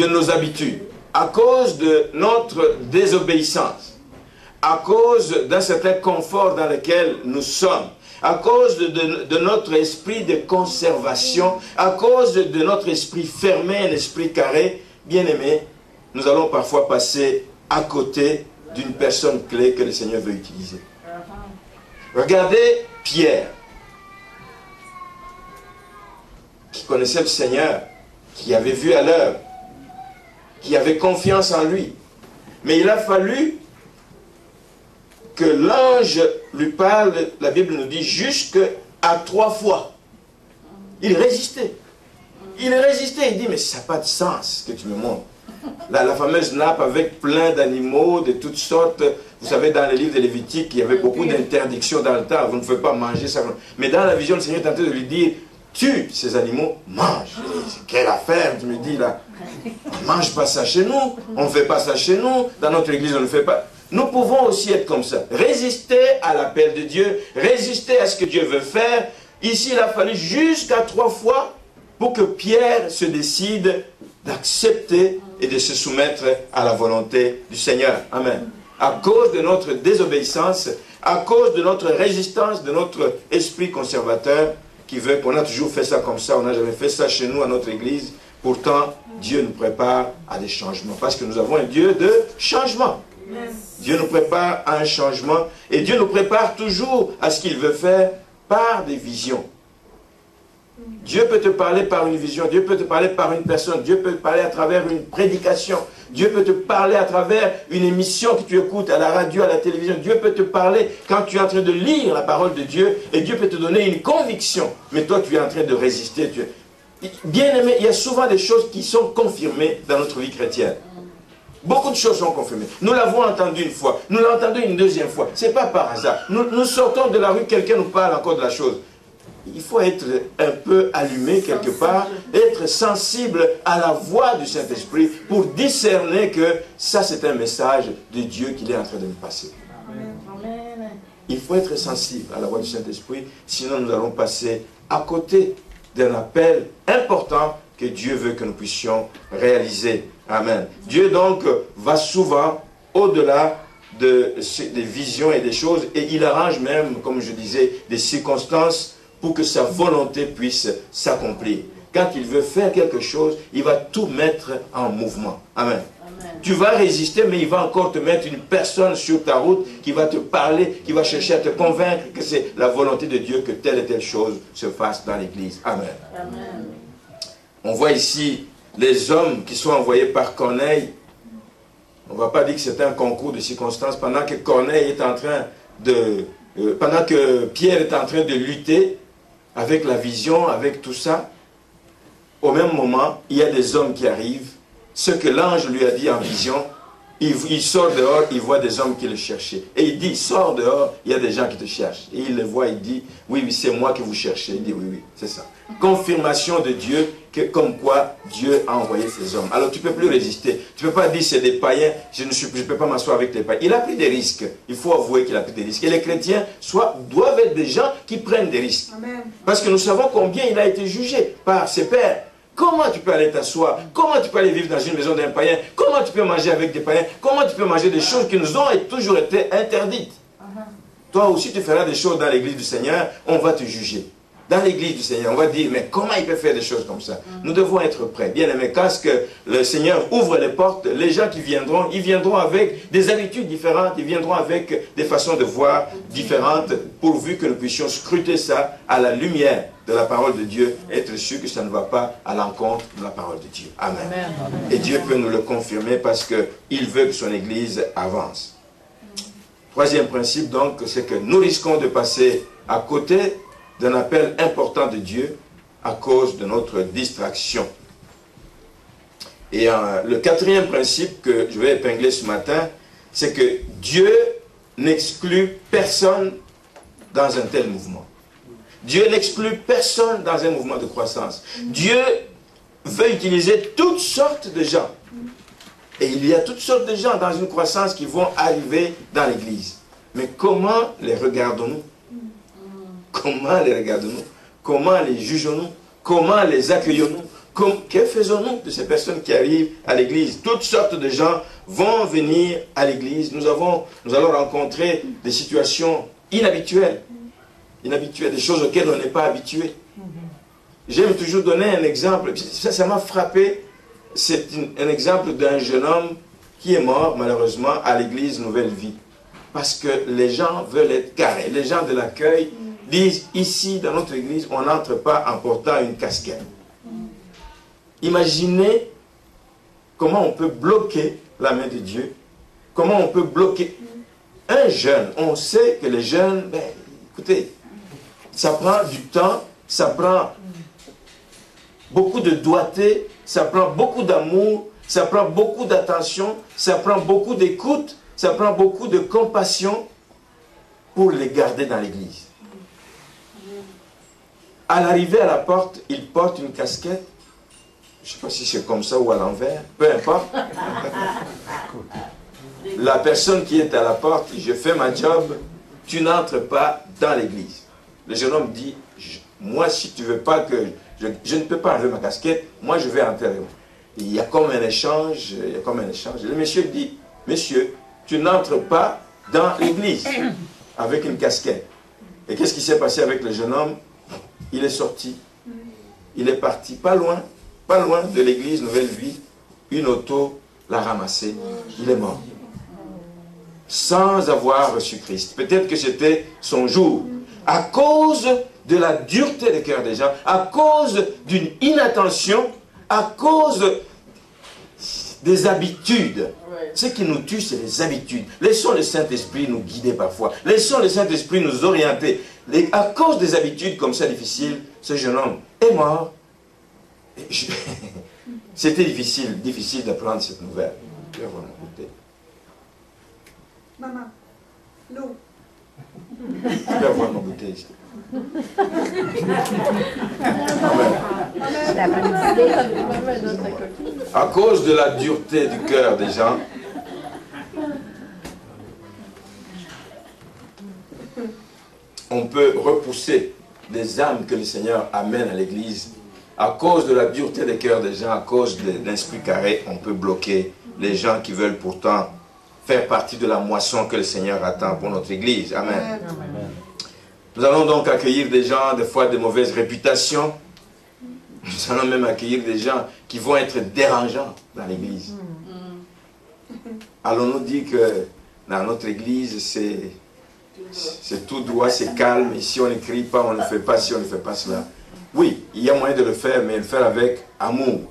nos habitudes, à cause de notre désobéissance, à cause d'un certain confort dans lequel nous sommes, à cause de notre esprit de conservation, à cause de notre esprit fermé, un esprit carré, bien aimé, nous allons parfois passer à côté d'une personne clé que le Seigneur veut utiliser. Regardez Pierre, qui connaissait le Seigneur, qui avait vu à l'œuvre, qui avait confiance en lui. Mais il a fallu que l'ange lui parle, la Bible nous dit, jusqu'à 3 fois. Il résistait. Il résistait, il dit, mais ça n'a pas de sens ce que tu me montres. La fameuse nappe avec plein d'animaux de toutes sortes. Vous savez, dans le livre de Lévitique, il y avait beaucoup d'interdictions dans le temps. Vous ne pouvez pas manger ça. Mais dans la vision, le Seigneur est en train de lui dire, tue ces animaux, mange. Quelle affaire, tu me dis là. On ne mange pas ça chez nous. On ne fait pas ça chez nous. Dans notre église, on ne fait pas. Nous pouvons aussi être comme ça. Résister à l'appel de Dieu. Résister à ce que Dieu veut faire. Ici, il a fallu jusqu'à 3 fois pour que Pierre se décide d'accepter et de se soumettre à la volonté du Seigneur. Amen. À cause de notre désobéissance, à cause de notre résistance, de notre esprit conservateur, qui veut qu'on a toujours fait ça comme ça, on n'a jamais fait ça chez nous, à notre église. Pourtant, Dieu nous prépare à des changements, parce que nous avons un Dieu de changement. Dieu nous prépare à un changement, et Dieu nous prépare toujours à ce qu'il veut faire par des visions. Dieu peut te parler par une vision, Dieu peut te parler par une personne, Dieu peut te parler à travers une prédication, Dieu peut te parler à travers une émission que tu écoutes à la radio, à la télévision, Dieu peut te parler quand tu es en train de lire la parole de Dieu, et Dieu peut te donner une conviction, mais toi tu es en train de résister. Bien aimé, il y a souvent des choses qui sont confirmées dans notre vie chrétienne. Beaucoup de choses sont confirmées. Nous l'avons entendu une fois, nous l'avons entendu une deuxième fois, ce n'est pas par hasard. Nous sortons de la rue, quelqu'un nous parle encore de la chose. Il faut être un peu allumé quelque part, être sensible à la voix du Saint-Esprit pour discerner que ça c'est un message de Dieu qu'il est en train de nous passer. Amen. Il faut être sensible à la voix du Saint-Esprit, sinon nous allons passer à côté d'un appel important que Dieu veut que nous puissions réaliser. Amen. Dieu donc va souvent au-delà des visions et des choses, et il arrange même, comme je disais, des circonstances pour que sa volonté puisse s'accomplir. Quand il veut faire quelque chose, il va tout mettre en mouvement. Amen. Amen. Tu vas résister, mais il va encore te mettre une personne sur ta route qui va te parler, qui va chercher à te convaincre que c'est la volonté de Dieu que telle et telle chose se fasse dans l'église. Amen. Amen. On voit ici les hommes qui sont envoyés par Corneille. On ne va pas dire que c'est un concours de circonstances. Pendant que Corneille est en train de... pendant que Pierre est en train de lutter avec la vision, avec tout ça, au même moment, il y a des hommes qui arrivent. Ce que l'ange lui a dit en vision, il sort dehors, il voit des hommes qui le cherchaient. Et il dit, sors dehors, il y a des gens qui te cherchent. Et il le voit, il dit, oui, oui, c'est moi que vous cherchez. Il dit, oui, oui, c'est ça. Confirmation de Dieu, que, comme quoi Dieu a envoyé ces hommes. Alors tu ne peux plus résister. Tu ne peux pas dire, c'est des païens, je ne peux pas m'asseoir avec les païens. Il a pris des risques. Il faut avouer qu'il a pris des risques. Et les chrétiens doivent être des gens qui prennent des risques. Amen. Parce que nous savons combien il a été jugé par ses pères. Comment tu peux aller t'asseoir? Comment tu peux aller vivre dans une maison d'un païen? Comment tu peux manger avec des païens? Comment tu peux manger des choses qui nous ont toujours été interdites? Toi aussi tu feras des choses dans l'église du Seigneur, on va te juger. Dans l'église du Seigneur, on va dire, mais comment il peut faire des choses comme ça? Nous devons être prêts. Bien aimé, quand le Seigneur ouvre les portes, les gens qui viendront, ils viendront avec des habitudes différentes, ils viendront avec des façons de voir différentes, pourvu que nous puissions scruter ça à la lumière de la parole de Dieu, être sûr que ça ne va pas à l'encontre de la parole de Dieu. Amen. Amen. Et Dieu peut nous le confirmer parce qu'il veut que son Église avance. Troisième principe donc, c'est que nous risquons de passer à côté d'un appel important de Dieu à cause de notre distraction. Et le quatrième principe que je vais épingler ce matin, c'est que Dieu n'exclut personne dans un tel mouvement. Dieu n'exclut personne dans un mouvement de croissance. Dieu veut utiliser toutes sortes de gens. Et il y a toutes sortes de gens dans une croissance qui vont arriver dans l'église. Mais comment les regardons-nous? Comment les regardons-nous? Comment les jugeons-nous? Comment les accueillons-nous? Que faisons-nous de ces personnes qui arrivent à l'église? Toutes sortes de gens vont venir à l'église. Nous allons rencontrer des situations inhabituelles, des choses auxquelles on n'est pas habitué. J'aime toujours donner un exemple. Ça m'a frappé. C'est un exemple d'un jeune homme qui est mort, malheureusement, à l'église Nouvelle Vie. Parce que les gens veulent être carrés. Les gens de l'accueil disent, ici, dans notre église, on n'entre pas en portant une casquette. Imaginez comment on peut bloquer la main de Dieu. Comment on peut bloquer un jeune. On sait que les jeunes, écoutez, ça prend du temps, ça prend beaucoup de doigté, ça prend beaucoup d'amour, ça prend beaucoup d'attention, ça prend beaucoup d'écoute, ça prend beaucoup de compassion pour les garder dans l'église. À l'arrivée à la porte, il porte une casquette. Je ne sais pas si c'est comme ça ou à l'envers, peu importe. La personne qui est à la porte, je fais ma job, tu n'entres pas dans l'église. Le jeune homme dit, moi si tu ne veux pas que, je ne peux pas enlever ma casquette, moi je vais entrer. Il y a comme un échange, Le monsieur dit, monsieur, tu n'entres pas dans l'église avec une casquette. Et qu'est-ce qui s'est passé avec le jeune homme? Il est sorti, il est parti, pas loin de l'église Nouvelle Vie, une auto l'a ramassé, il est mort. Sans avoir reçu Christ. Peut-être que c'était son jour. À cause de la dureté des cœurs des gens, à cause d'une inattention, à cause des habitudes. Ce qui nous tue, c'est les habitudes. Laissons le Saint-Esprit nous guider parfois. Laissons le Saint-Esprit nous orienter. À cause des habitudes comme ça difficiles, ce jeune homme est mort. C'était difficile d'apprendre cette nouvelle. Je vais vraiment goûter. Maman, l'eau. Je vais vraiment goûter ici. À cause de la dureté du cœur des gens, on peut repousser les âmes que le Seigneur amène à l'église. À cause de la dureté des cœurs des gens, à cause de l'esprit carré, on peut bloquer les gens qui veulent pourtant faire partie de la moisson que le Seigneur attend pour notre église. Amen. Amen. Nous allons donc accueillir des gens, des fois de mauvaise réputation. Nous allons même accueillir des gens qui vont être dérangeants dans l'église. Allons-nous dire que dans notre église, c'est tout droit, c'est calme. Et si on ne crie pas, on ne fait pas ci, on ne fait pas cela. Oui, il y a moyen de le faire, mais le faire avec amour.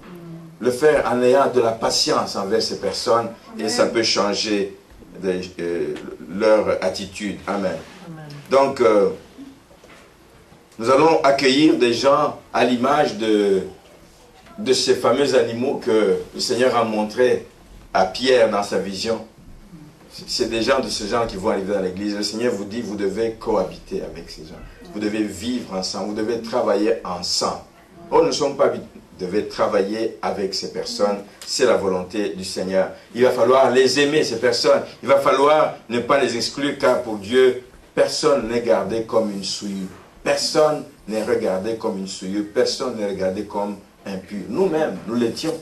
Le faire en ayant de la patience envers ces personnes. Et ça peut changer leur attitude. Amen. Donc, nous allons accueillir des gens à l'image de ces fameux animaux que le Seigneur a montrés à Pierre dans sa vision. C'est des gens de ce genre qui vont arriver dans l'église. Le Seigneur vous dit, vous devez cohabiter avec ces gens. Vous devez vivre ensemble, vous devez travailler ensemble. Oh, nous ne sommes pas habitués. Vous devez travailler avec ces personnes. C'est la volonté du Seigneur. Il va falloir les aimer, ces personnes. Il va falloir ne pas les exclure, car pour Dieu, personne n'est gardé comme une souillure. Personne n'est regardé comme une souillure. Personne n'est regardé comme impur. Nous-mêmes, nous l'étions.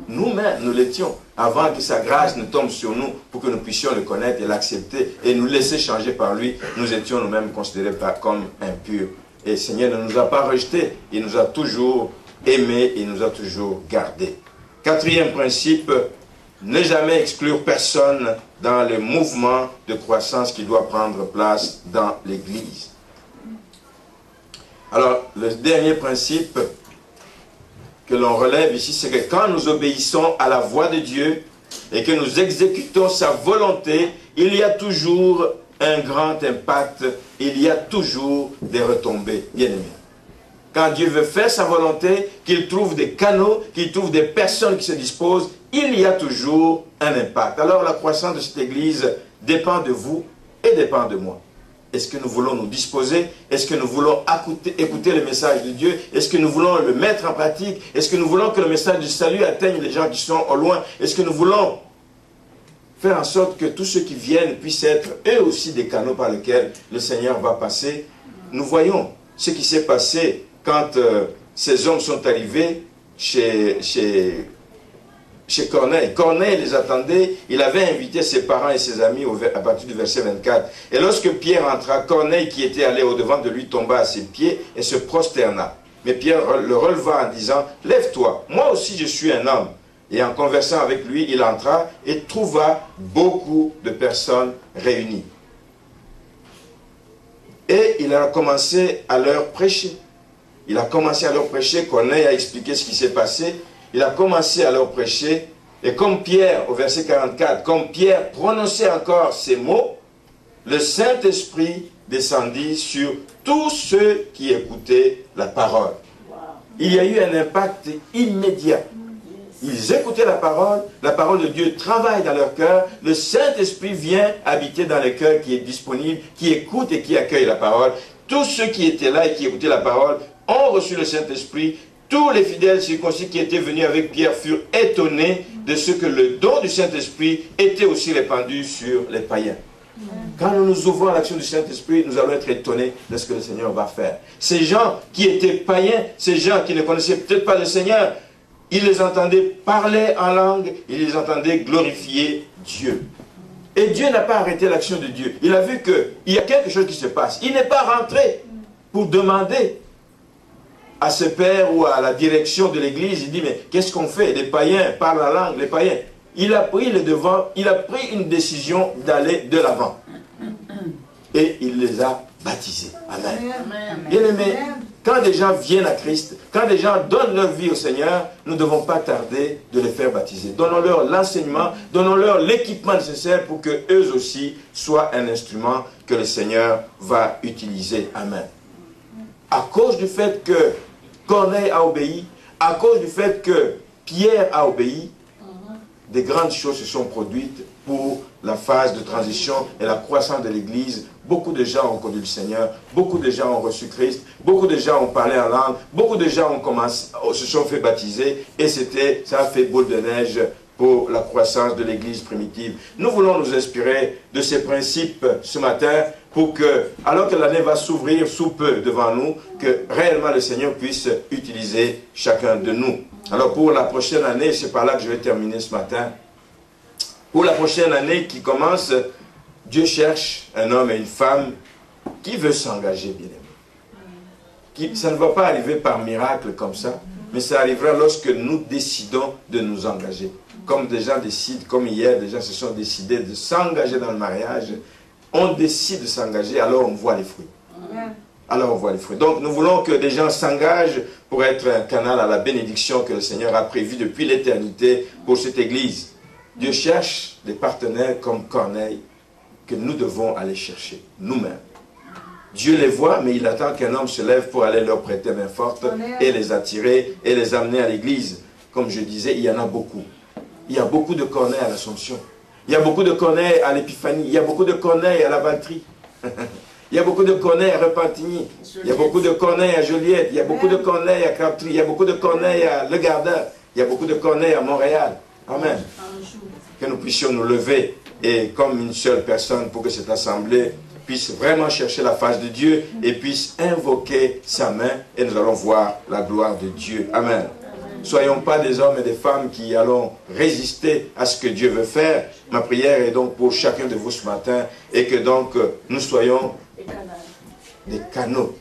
Nous-mêmes, nous l'étions. Avant que sa grâce ne tombe sur nous, pour que nous puissions le connaître et l'accepter et nous laisser changer par lui, nous étions nous-mêmes considérés comme impurs. Et le Seigneur ne nous a pas rejetés. Il nous a toujours aimés, il nous a toujours gardés. Quatrième principe, ne jamais exclure personne dans le mouvement de croissance qui doit prendre place dans l'Église. Alors, le dernier principe que l'on relève ici, c'est que quand nous obéissons à la voix de Dieu et que nous exécutons sa volonté, il y a toujours un grand impact, il y a toujours des retombées, bien-aimés. Quand Dieu veut faire sa volonté, qu'il trouve des canaux, qu'il trouve des personnes qui se disposent, il y a toujours un impact. Alors la croissance de cette église dépend de vous et dépend de moi. Est-ce que nous voulons nous disposer? Est-ce que nous voulons écouter le message de Dieu? Est-ce que nous voulons le mettre en pratique? Est-ce que nous voulons que le message du salut atteigne les gens qui sont au loin? Est-ce que nous voulons faire en sorte que tous ceux qui viennent puissent être eux aussi des canaux par lesquels le Seigneur va passer? Nous voyons ce qui s'est passé quand ces hommes sont arrivés chez Corneille. Corneille les attendait, il avait invité ses parents et ses amis à partir du verset 24. Et lorsque Pierre entra, Corneille qui était allé au-devant de lui tomba à ses pieds et se prosterna. Mais Pierre le releva en disant, « Lève-toi, moi aussi je suis un homme. » Et en conversant avec lui, il entra et trouva beaucoup de personnes réunies. Et il a commencé à leur prêcher. Il a commencé à leur prêcher, Corneille a expliqué ce qui s'est passé. Il a commencé à leur prêcher. Et comme Pierre, au verset 44, comme Pierre prononçait encore ces mots, le Saint-Esprit descendit sur tous ceux qui écoutaient la parole. Il y a eu un impact immédiat. Ils écoutaient la parole de Dieu travaille dans leur cœur, le Saint-Esprit vient habiter dans le cœur qui est disponible, qui écoute et qui accueille la parole. Tous ceux qui étaient là et qui écoutaient la parole ont reçu le Saint-Esprit. Tous les fidèles circoncis qui étaient venus avec Pierre furent étonnés de ce que le don du Saint-Esprit était aussi répandu sur les païens. Quand nous nous ouvrons à l'action du Saint-Esprit, nous allons être étonnés de ce que le Seigneur va faire. Ces gens qui étaient païens, ces gens qui ne connaissaient peut-être pas le Seigneur, ils les entendaient parler en langue, ils les entendaient glorifier Dieu. Et Dieu n'a pas arrêté l'action de Dieu. Il a vu qu'il y a quelque chose qui se passe. Il n'est pas rentré pour demander à ce père ou à la direction de l'église. Il dit, mais qu'est-ce qu'on fait? Les païens parlent la langue, les païens. Il a pris le devant, il a pris une décision d'aller de l'avant. Et il les a baptisés. Amen. Bien-aimés, quand des gens viennent à Christ, quand des gens donnent leur vie au Seigneur, nous ne devons pas tarder de les faire baptiser. Donnons-leur l'enseignement, donnons-leur l'équipement nécessaire pour qu'eux aussi soient un instrument que le Seigneur va utiliser. Amen. À cause du fait que Corneille a obéi, à cause du fait que Pierre a obéi, des grandes choses se sont produites pour la phase de transition et la croissance de l'Église. Beaucoup de gens ont connu le Seigneur, beaucoup de gens ont reçu Christ, beaucoup de gens ont parlé en langue, beaucoup de gens se sont fait baptiser et ça a fait boule de neige pour la croissance de l'Église primitive. Nous voulons nous inspirer de ces principes ce matin pour que, alors que l'année va s'ouvrir sous peu devant nous, que réellement le Seigneur puisse utiliser chacun de nous. Alors pour la prochaine année, c'est par là que je vais terminer ce matin. Pour la prochaine année qui commence, Dieu cherche un homme et une femme qui veut s'engager, bien-aimé. Ça ne va pas arriver par miracle comme ça, mais ça arrivera lorsque nous décidons de nous engager. Comme des gens décident, comme hier, des gens se sont décidés de s'engager dans le mariage. On décide de s'engager, alors on voit les fruits. Alors on voit les fruits. Donc nous voulons que des gens s'engagent pour être un canal à la bénédiction que le Seigneur a prévu depuis l'éternité pour cette Église. Dieu cherche des partenaires comme Corneille que nous devons aller chercher nous-mêmes. Dieu les voit, mais il attend qu'un homme se lève pour aller leur prêter main forte et les attirer et les amener à l'Église. Comme je disais, il y en a beaucoup. Il y a beaucoup de Corneille à l'Assomption. Il y a beaucoup de Corneille à l'Épiphanie. Il y a beaucoup de Corneille à la Valtrie. Il y a beaucoup de Corneille à Repentigny. Il y a beaucoup de Corneille à Joliette. Il y a beaucoup de Corneille à Crabtree. Il y a beaucoup de Corneille à Le Gardin. Il y a beaucoup de Corneille à Montréal. Amen. Que nous puissions nous lever et comme une seule personne pour que cette assemblée puisse vraiment chercher la face de Dieu et puisse invoquer sa main et nous allons voir la gloire de Dieu. Amen. Soyons pas des hommes et des femmes qui allons résister à ce que Dieu veut faire. Ma prière est donc pour chacun de vous ce matin et que donc nous soyons des canaux.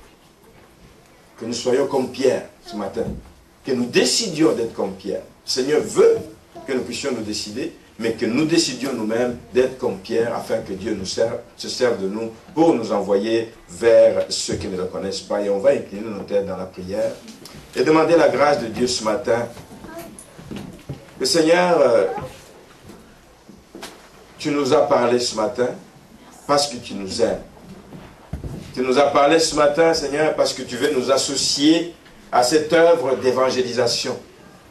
Que nous soyons comme Pierre ce matin. Que nous décidions d'être comme Pierre. Le Seigneur veut que nous puissions nous décider, mais que nous décidions nous-mêmes d'être comme Pierre afin que Dieu se serve de nous pour nous envoyer vers ceux qui ne le connaissent pas. Et on va incliner nos têtes dans la prière et demander la grâce de Dieu ce matin. Le Seigneur, tu nous as parlé ce matin parce que tu nous aimes. Tu nous as parlé ce matin, Seigneur, parce que tu veux nous associer à cette œuvre d'évangélisation.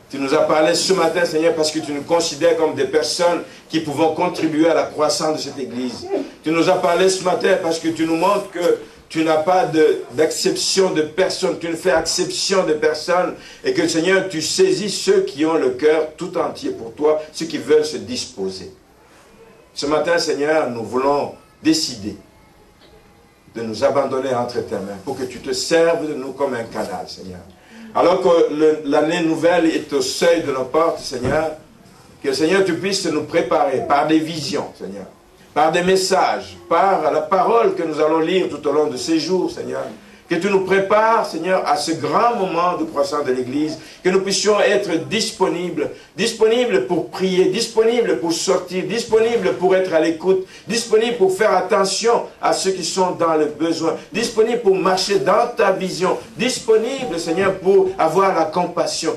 Tu nous as parlé ce matin, Seigneur, parce que tu nous considères comme des personnes qui pouvons contribuer à la croissance de cette Église. Tu nous as parlé ce matin parce que tu nous montres que tu n'as pas d'acception de personne, tu ne fais exception de personne, et que, Seigneur, tu saisis ceux qui ont le cœur tout entier pour toi, ceux qui veulent se disposer. Ce matin, Seigneur, nous voulons décider de nous abandonner entre tes mains, pour que tu te serves de nous comme un canal, Seigneur. Alors que l'année nouvelle est au seuil de nos portes, Seigneur, que, Seigneur, tu puisses nous préparer par des visions, Seigneur, par des messages, par la parole que nous allons lire tout au long de ces jours, Seigneur. Que tu nous prépares, Seigneur, à ce grand moment de croissance de l'Église, que nous puissions être disponibles pour prier, disponibles pour sortir, disponibles pour être à l'écoute, disponibles pour faire attention à ceux qui sont dans le besoin, disponibles pour marcher dans ta vision, disponibles, Seigneur, pour avoir la compassion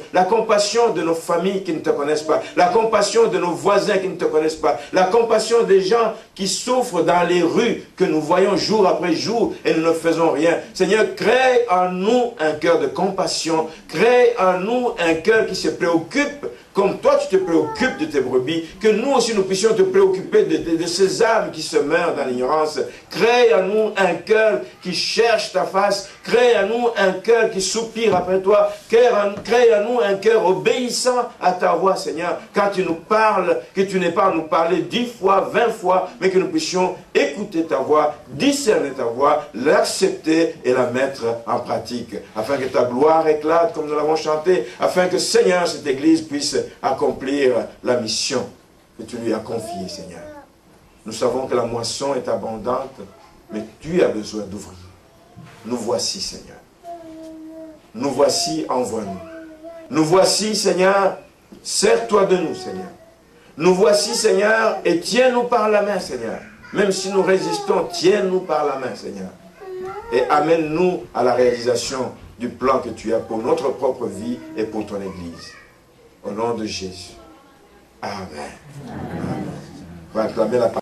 de nos familles qui ne te connaissent pas, la compassion de nos voisins qui ne te connaissent pas, la compassion des gens qui souffrent dans les rues que nous voyons jour après jour et nous ne faisons rien. Seigneur, crée en nous un cœur de compassion, crée en nous un cœur qui se préoccupe, comme toi tu te préoccupes de tes brebis, que nous aussi nous puissions te préoccuper de ces âmes qui se meurent dans l'ignorance. Crée en nous un cœur qui cherche ta face, crée en nous un cœur qui soupire après toi, crée en nous un cœur obéissant à ta voix, Seigneur. Quand tu nous parles, que tu n'aies pas à nous parler 10 fois, 20 fois, mais que nous puissions écouter ta voix, discerner ta voix, l'accepter et la mettre en pratique, afin que ta gloire éclate comme nous l'avons chanté, afin que, Seigneur, cette Église puisse accomplir la mission que tu lui as confiée, Seigneur. Nous savons que la moisson est abondante, mais tu as besoin d'ouvrir. Nous voici, Seigneur. Nous voici, envoie-nous. Nous voici, Seigneur, sers-toi de nous, Seigneur. Nous voici, Seigneur, et tiens-nous par la main, Seigneur. Même si nous résistons, tiens-nous par la main, Seigneur. Et amène-nous à la réalisation du plan que tu as pour notre propre vie et pour ton Église. Au nom de Jésus. Amen. Amen. On va acclamer la parole.